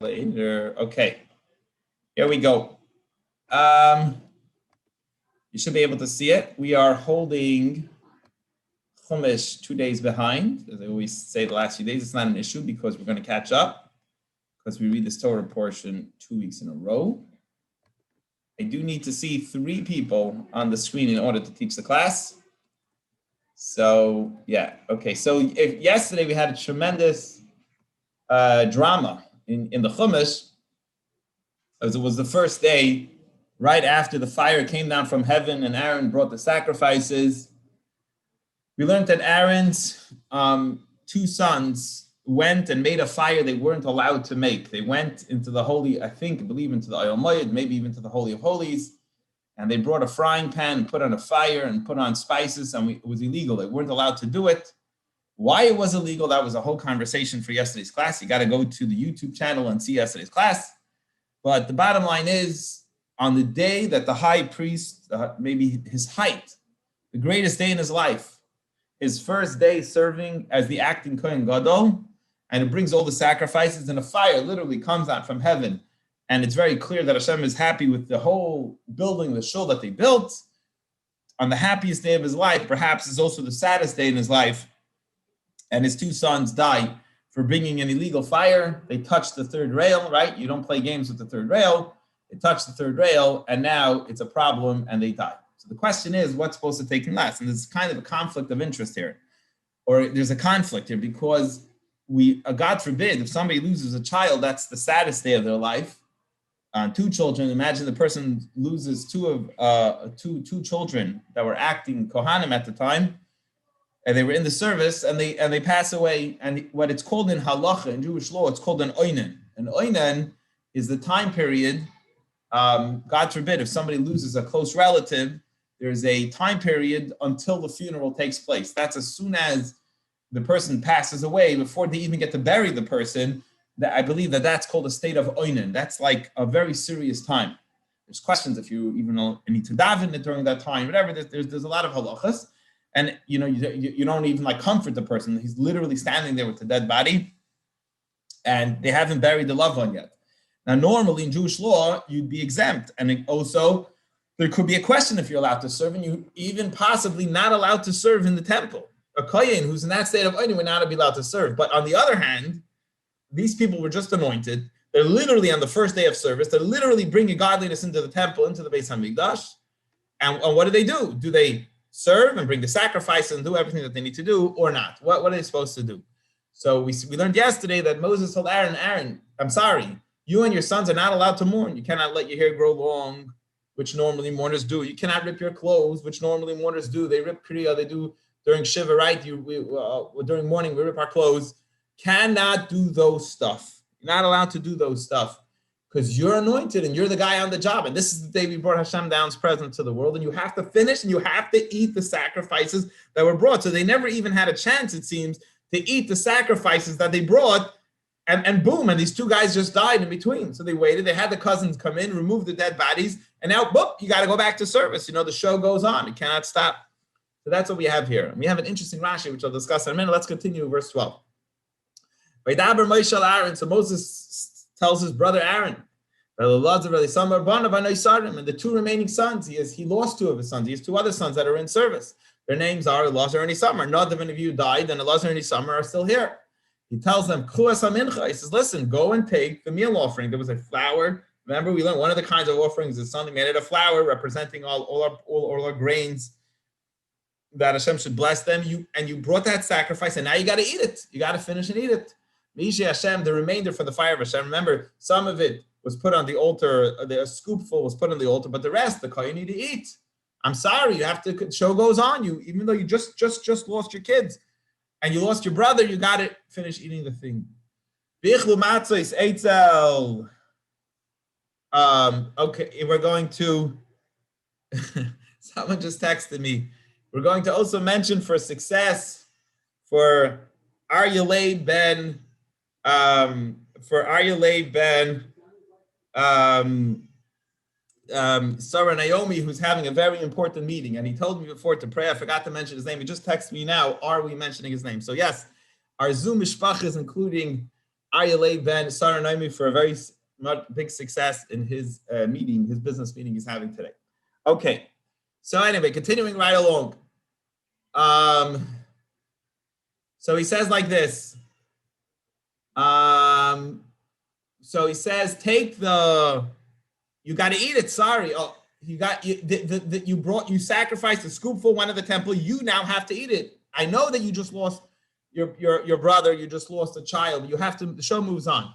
later. Okay, here we go. You should be able to see it. We are holding Chumash 2 days behind. As I always say the last few days, it's not an issue because we're going to catch up because we read this Torah portion 2 weeks in a row. I do need to see 3 people on the screen in order to teach the class. So, yeah. Okay, so yesterday we had a tremendous drama in the Chumash. As it was the first day, right after the fire came down from heaven and Aaron brought the sacrifices. We learned that Aaron's 2 sons went and made a fire they weren't allowed to make. They went into the holy, I believe into the Oyel Moed, maybe even to the Holy of Holies, and they brought a frying pan and put on a fire and put on spices, and it was illegal. They weren't allowed to do it. Why it was illegal, that was a whole conversation for yesterday's class. You got to go to the YouTube channel and see yesterday's class. But the bottom line is, on the day that the high priest, maybe his height, the greatest day in his life, his first day serving as the acting Kohen Gadol, and it brings all the sacrifices, and a fire literally comes out from heaven. And it's very clear that Hashem is happy with the whole building, the shul that they built. On the happiest day of his life, perhaps is also the saddest day in his life. And his 2 sons die for bringing an illegal fire. They touched the 3rd rail, right? You don't play games with the 3rd rail. They touched the 3rd rail, and now it's a problem, and they die. So the question is, what's supposed to take him last? And there's kind of a conflict of interest here. Or there's a conflict here because God forbid, if somebody loses a child, that's the saddest day of their life. 2 children, imagine the person loses 2 children that were acting Kohanim at the time, and they were in the service, and they pass away. And what it's called in halacha, in Jewish law, it's called an oinen. An oinen is the time period. God forbid, if somebody loses a close relative, there's a time period until the funeral takes place. That's as soon as the person passes away, before they even get to bury the person. That I believe that's called a state of oinen. That's like a very serious time. There's questions if you even need to daven it during that time, whatever. There's a lot of halachas. And you don't even like comfort the person. He's literally standing there with the dead body, and they haven't buried the loved one yet. Now, normally in Jewish law, you'd be exempt, and also there could be a question if you're allowed to serve, and you even possibly not allowed to serve in the temple. A kohen who's in that state of oinen would not be allowed to serve. But on the other hand, these people were just anointed. They're literally on the first day of service. They're literally bringing godliness into the temple, into the Beis Hamikdash. And what do? Do they serve and bring the sacrifice and do everything that they need to do, or not? What are they supposed to do? So we learned yesterday that Moses told Aaron, I'm sorry, you and your sons are not allowed to mourn. You cannot let your hair grow long, which normally mourners do. You cannot rip your clothes, which normally mourners do. They rip kriya, they do during Shiva, right? During mourning, we rip our clothes. Cannot do those stuff. You're not allowed to do those stuff because you're anointed and you're the guy on the job. And this is the day we brought Hashem down's presence to the world. And you have to finish and you have to eat the sacrifices that were brought. So they never even had a chance, it seems, to eat the sacrifices that they brought. And boom, and these 2 guys just died in between. So they waited. They had the cousins come in, remove the dead bodies. And now, boom, you got to go back to service. The show goes on. You cannot stop. So that's what we have here. And we have an interesting Rashi, which I'll discuss in a minute. Let's continue verse 12. So Moses tells his brother Aaron, and the 2 remaining sons, he lost 2 of his sons. He has 2 other sons that are in service. Their names are Elazar and Isamar. Nadav and Avihu died, and Elazar and Isamar are still here. He tells them, he says, listen, go and take the meal offering. There was a flour. Remember, we learned one of the kinds of offerings is something made out of flour, representing all our grains, that Hashem should bless them. You brought that sacrifice, and now you got to eat it. You got to finish and eat it. Misha Hashem, the remainder for the fire of Hashem. Remember, some of it was put on the altar, a scoopful was put on the altar, but the rest, the kohen need to eat. I'm sorry, you have to, show goes on. Even though you just lost your kids, and you lost your brother, you got to finish eating the thing. Okay, we're going to, someone just texted me. We're going to also mention for success for Aryeh Ben, Sarah Naomi, who's having a very important meeting, and he told me before to pray. I forgot to mention his name. He just texted me now. Are we mentioning his name? So yes, our Zoom mishpach is including Aryeh ben Sarah Naomi for a very big success in his meeting, his business meeting he's having today. Okay, so anyway, continuing right along. So he says like this. So he says, take the, you got to eat it. Sorry. Oh, you got, you sacrificed a scoopful one of the temple. You now have to eat it. I know that you just lost your brother. You just lost a child. You have to, the show moves on.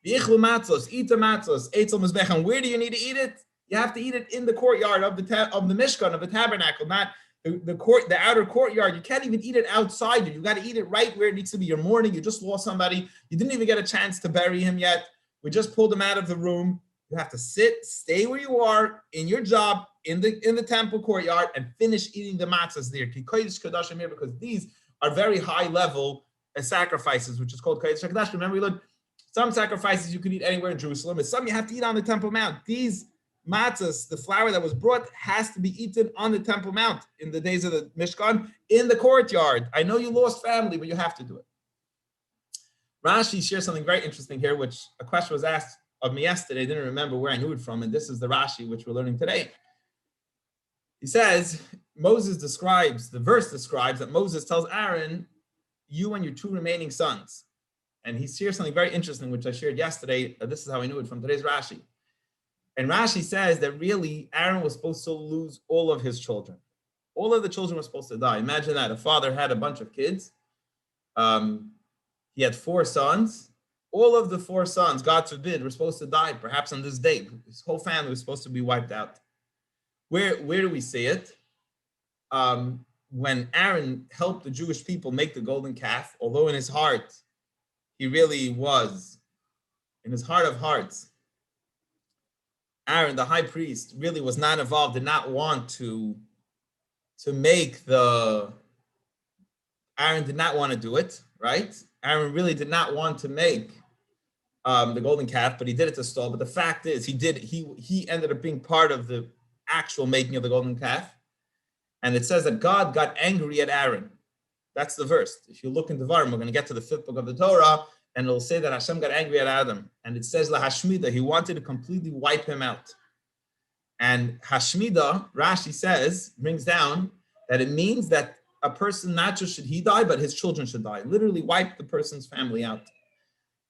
Eat the matzos. And where do you need to eat it? You have to eat it in the courtyard of the Mishkan, of the tabernacle, not the outer courtyard. You can't even eat it outside. You got to eat it right where it needs to be. You're mourning. You just lost somebody. You didn't even get a chance to bury him yet. We just pulled him out of the room. You have to stay where you are in your job in the temple courtyard and finish eating the matzahs there. Because these are very high level sacrifices, which is called kodesh hakadosh. Remember, we learned some sacrifices you could eat anywhere in Jerusalem, and some you have to eat on the Temple Mount. These matzahs, the flour that was brought, has to be eaten on the Temple Mount in the days of the Mishkan, in the courtyard. I know you lost family, but you have to do it. Rashi shares something very interesting here, which a question was asked of me yesterday. I didn't remember where I knew it from, and this is the Rashi which we're learning today. He says, the verse describes that Moses tells Aaron, you and your two remaining sons. And he shares something very interesting, which I shared yesterday. This is how I knew it from today's Rashi. And Rashi says that really Aaron was supposed to lose all of his children. All of the children were supposed to die. Imagine that. A father had a bunch of kids. He had 4 sons. All of the 4 sons, God forbid, were supposed to die, perhaps on this day. His whole family was supposed to be wiped out. Where do we see it? When Aaron helped the Jewish people make the golden calf, although in his heart, he really was, in his heart of hearts, Aaron, the high priest, really was not involved, did not want to make Aaron did not want to do it, right? Aaron really did not want to make the golden calf, but he did it to stall. But the fact is, he ended up being part of the actual making of the golden calf. And it says that God got angry at Aaron. That's the verse. If you look in Devarim, we're going to get to the 5th book of the Torah, and it'll say that Hashem got angry at Adam. And it says, La Hashmida, he wanted to completely wipe him out. And Hashmida, Rashi brings down that it means that a person, not just should he die, but his children should die. Literally wipe the person's family out.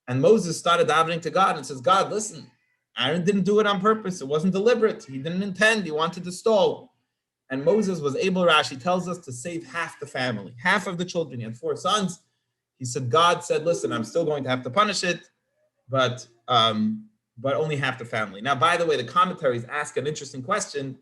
And Moses started davening to God and says, God, listen, Aaron didn't do it on purpose. It wasn't deliberate. He didn't intend. He wanted to stall. And Moses was able, Rashi tells us, to save half the family, half of the children. He had 4 sons. He said, God said, listen, I'm still going to have to punish it, but only half the family. Now, by the way, the commentaries ask an interesting question.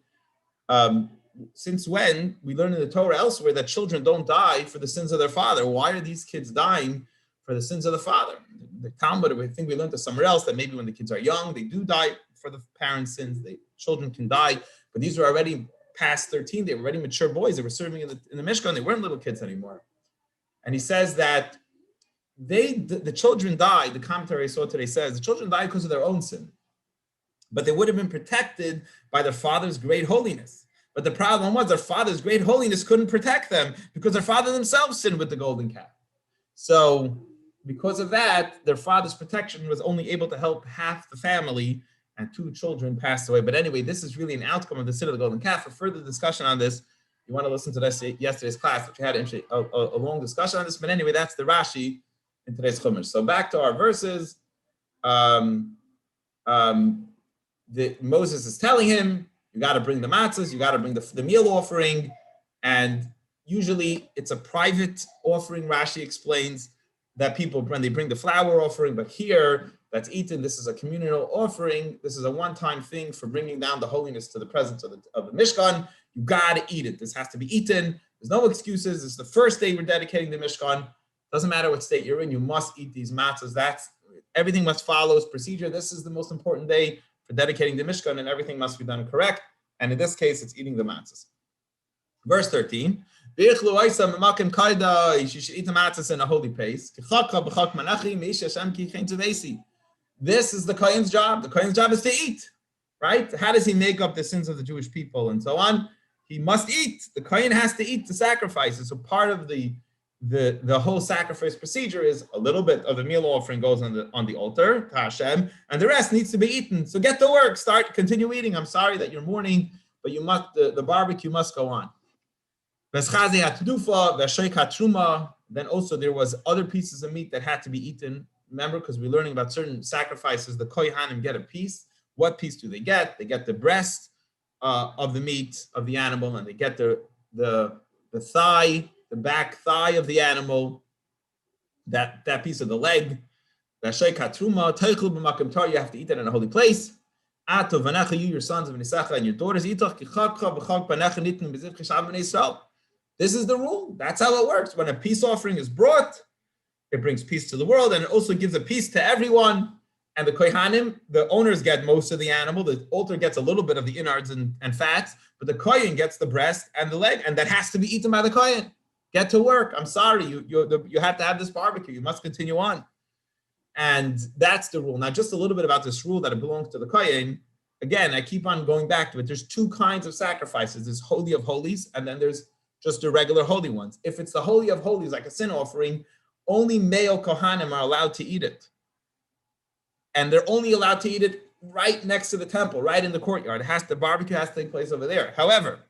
Since when we learn in the Torah elsewhere that children don't die for the sins of their father? Why are these kids dying for the sins of the father? The Talmud, I think we learned this somewhere else, that maybe when the kids are young, they do die for the parents' sins. Children can die, but these were already past 13. They were already mature boys. They were serving in the Mishkan. They weren't little kids anymore. And he says that the children died. The commentary I saw today says the children died because of their own sin, but they would have been protected by their father's great holiness. But the problem was their father's great holiness couldn't protect them because their father themselves sinned with the golden calf. So because of that, their father's protection was only able to help half the family, and 2 children passed away. But anyway, this is really an outcome of the sin of the golden calf. For further discussion on this, you want to listen to yesterday's class, which had a long discussion on this. But anyway, that's the Rashi in today's Chumash. So back to our verses. Moses is telling him, you got to bring the matzahs, you got to bring the meal offering, and usually it's a private offering. Rashi explains that people, when they bring the flour offering, but here that's eaten, this is a communal offering. This is a one-time thing for bringing down the holiness to the presence of the Mishkan. You got to eat it. This has to be eaten. There's no excuses. This is the first day we're dedicating the Mishkan. Doesn't matter what state you're in, you must eat these matzahs. Everything must follow procedure. This is the most important day for dedicating the Mishkan, and everything must be done correct. And in this case, it's eating the matzahs. Verse 13. You should eat the matzahs in a holy place. This is the Kohen's job. The Kohen's job is to eat, right? How does he make up the sins of the Jewish people and so on? He must eat. The Kohen has to eat the sacrifices. So part of the the whole sacrifice procedure is a little bit of the meal offering goes on the altar to Hashem, and the rest needs to be eaten. So get to work, continue eating. I'm sorry that you're mourning, but you must the barbecue must go on. Then also there was other pieces of meat that had to be eaten. Remember, because we're learning about certain sacrifices, the kohanim get a piece. What piece do they get? They get the breast of the meat of the animal, and they get the thigh, the back thigh of the animal, that piece of the leg. You have to eat that in a holy place. You, your sons and your daughters. This is the rule. That's how it works. When a peace offering is brought, it brings peace to the world, and it also gives a peace to everyone. And the kohanim, the owners get most of the animal. The altar gets a little bit of the innards and fats, but the kohen gets the breast and the leg, and that has to be eaten by the kohen. Get to work. I'm sorry, you have to have this barbecue. You must continue on. And that's the rule. Now, just a little bit about this rule that it belongs to the kohen. Again, I keep on going back to it. There's two kinds of sacrifices. There's holy of holies, and then there's just the regular holy ones. If it's the holy of holies, like a sin offering, only male kohanim are allowed to eat it. And they're only allowed to eat it right next to the temple, right in the courtyard. The barbecue has to take place over there. However,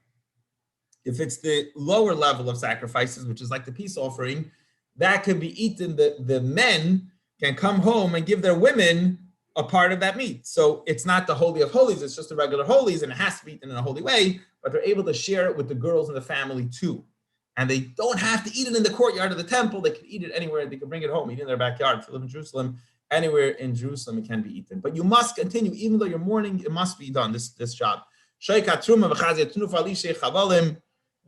if it's the lower level of sacrifices, which is like the peace offering, that can be eaten. The men can come home and give their women a part of that meat. So it's not the holy of holies, it's just the regular holies, and it has to be eaten in a holy way, but they're able to share it with the girls in the family too. And they don't have to eat it in the courtyard of the temple. They can eat it anywhere. They can bring it home, eat it in their backyard. If you live in Jerusalem, anywhere in Jerusalem, it can be eaten. But you must continue, even though you're mourning, it must be done, this job.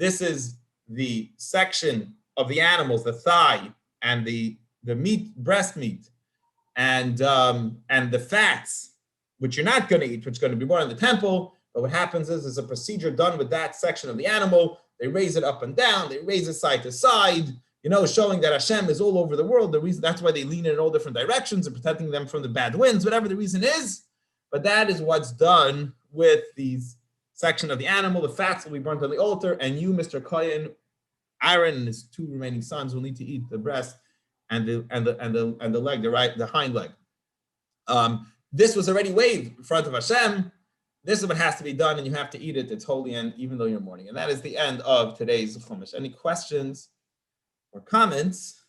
This is the section of the animals, the thigh and the meat, breast meat, and the fats, which you're not going to eat, which is going to be born in the temple. But what happens is there's a procedure done with that section of the animal. They raise it up and down. They raise it side to side, showing that Hashem is all over the world. The reason, that's why they lean in all different directions and protecting them from the bad winds, whatever the reason is. But that is what's done with these section of the animal. The fats will be burnt on the altar, and you, Mr. Kohen, Aaron and his two remaining sons will need to eat the breast and the leg, the hind leg. This was already waved in front of Hashem. This is what has to be done, and you have to eat it. It's holy, and even though you're mourning. And that is the end of today's Chumash. Any questions or comments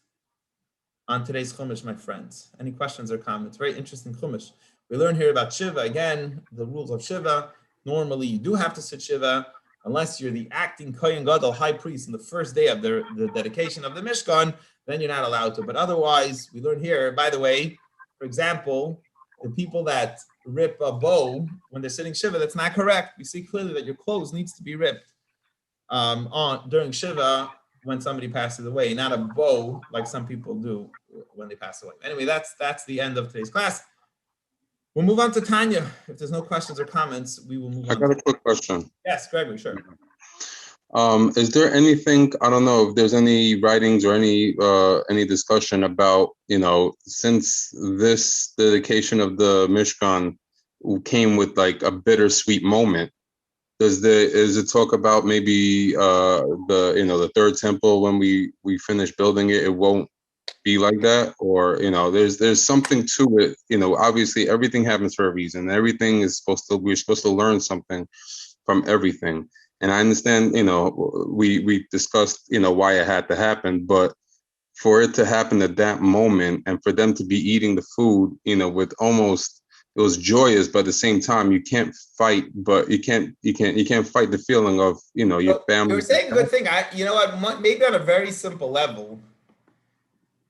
on today's Chumash, my friends? Any questions or comments? Very interesting Chumash. We learn here about Shiva, again, the rules of Shiva. Normally, you do have to sit Shiva, unless you're the acting Kohen Gadol, high priest, in the first day of the dedication of the Mishkan, then you're not allowed to. But otherwise, we learn here, by the way, for example, the people that rip a bow when they're sitting Shiva, that's not correct. We see clearly that your clothes needs to be ripped during Shiva when somebody passes away, not a bow like some people do when they pass away. Anyway, that's the end of today's class. We'll move on to Tanya. If there's no questions or comments, we will move on. I got a quick question. Yes, Gregory, sure. Is there anything, I don't know if there's any writings or any discussion about, since this dedication of the Mishkan came with like a bittersweet moment, is it talk about maybe the third temple when we finish building it, it won't be like that? Or there's something to it. Obviously everything happens for a reason. We're supposed to learn something from everything. And I understand, we discussed, why it had to happen, but for it to happen at that moment and for them to be eating the food, with almost, it was joyous, but at the same time, you can't fight, but you can't fight the feeling of, your family. You're saying a good thing. Maybe on a very simple level,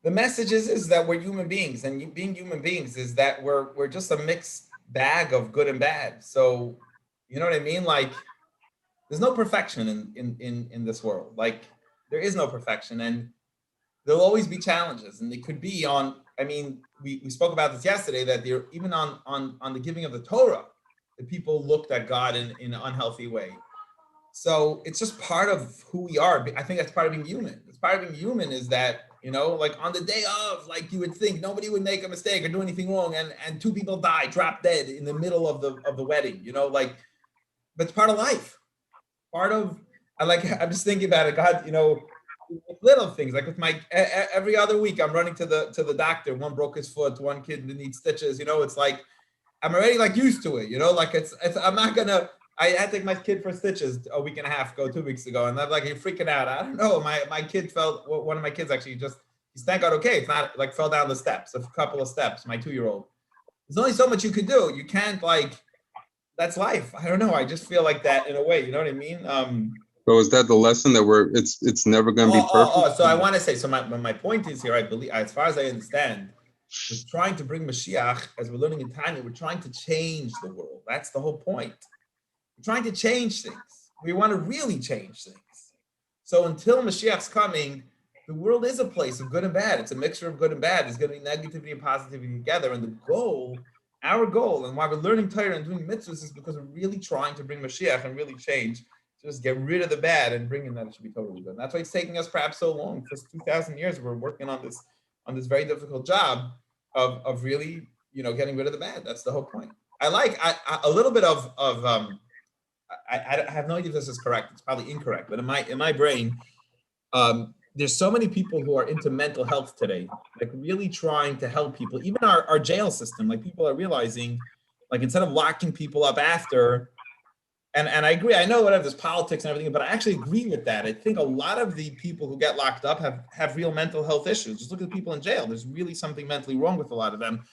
the message is that we're human beings, and being human beings is that we're just a mixed bag of good and bad. So, you know what I mean? Like, there's no perfection in this world. Like, there is no perfection, and there'll always be challenges. And they could be we spoke about this yesterday, that they're even on the giving of the Torah, the people looked at God in an unhealthy way. So it's just part of who we are. I think that's part of being human. It's part of being human is that, like on the day of, like you would think nobody would make a mistake or do anything wrong, and two people die, drop dead in the middle of the wedding, but it's part of life. I'm just thinking about it. God, little things like with my every other week I'm running to the doctor. One broke his foot, one kid needs stitches. It's like I'm already like used to it. Like it's I'm not gonna. I had to take my kid for stitches a week and a half ago, 2 weeks ago, and I'm like he's freaking out. I don't know. My kid one of my kids actually he's thank God okay. It's not like fell down the steps, a couple of steps. My 2-year-old. There's only so much you could do. You can't that's life. I don't know. I just feel like that in a way. You know what I mean? So is that the lesson that it's never going to be perfect? So I want to say, so my point is here, I believe, as far as I understand, we're trying to bring Mashiach, as we're learning in Tanya, we're trying to change the world. That's the whole point. We're trying to change things. We want to really change things. So until Mashiach's coming, the world is a place of good and bad. It's a mixture of good and bad. There's going to be negativity and positivity together. And our goal, and why we're learning Torah and doing mitzvahs is because we're really trying to bring Mashiach and really change. Just get rid of the bad and bring in that it should be totally good. And that's why it's taking us perhaps so long. For 2,000 years, we're working on this very difficult job of really, getting rid of the bad. That's the whole point. I like a little bit of I have no idea if this is correct. It's probably incorrect, but in my brain, there's so many people who are into mental health today, like really trying to help people. Even our jail system, like people are realizing, like instead of locking people up after. And I agree. I know whatever there's politics and everything, but I actually agree with that. I think a lot of the people who get locked up have real mental health issues. Just look at the people in jail. There's really something mentally wrong with a lot of them.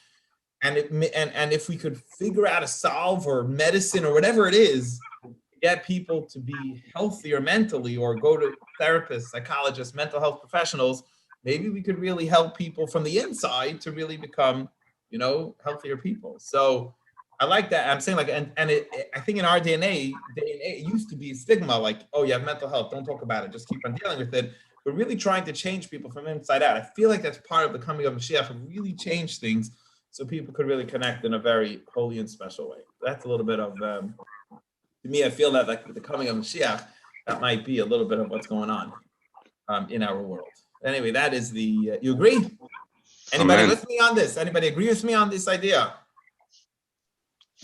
And if we could figure out a solve or medicine or whatever it is, get people to be healthier mentally or go to therapists, psychologists, mental health professionals, maybe we could really help people from the inside to really become, healthier people. So I like that. I'm saying I think in our DNA, it used to be a stigma, like, oh, you have mental health, don't talk about it, just keep on dealing with it. We're really trying to change people from inside out. I feel like that's part of the coming of Mashiach, to really change things so people could really connect in a very holy and special way. That's a little bit of, to me, I feel that like with the coming of Mashiach, that might be a little bit of what's going on in our world. Anyway, that is you agree? Anybody with me on this? Anybody agree with me on this idea?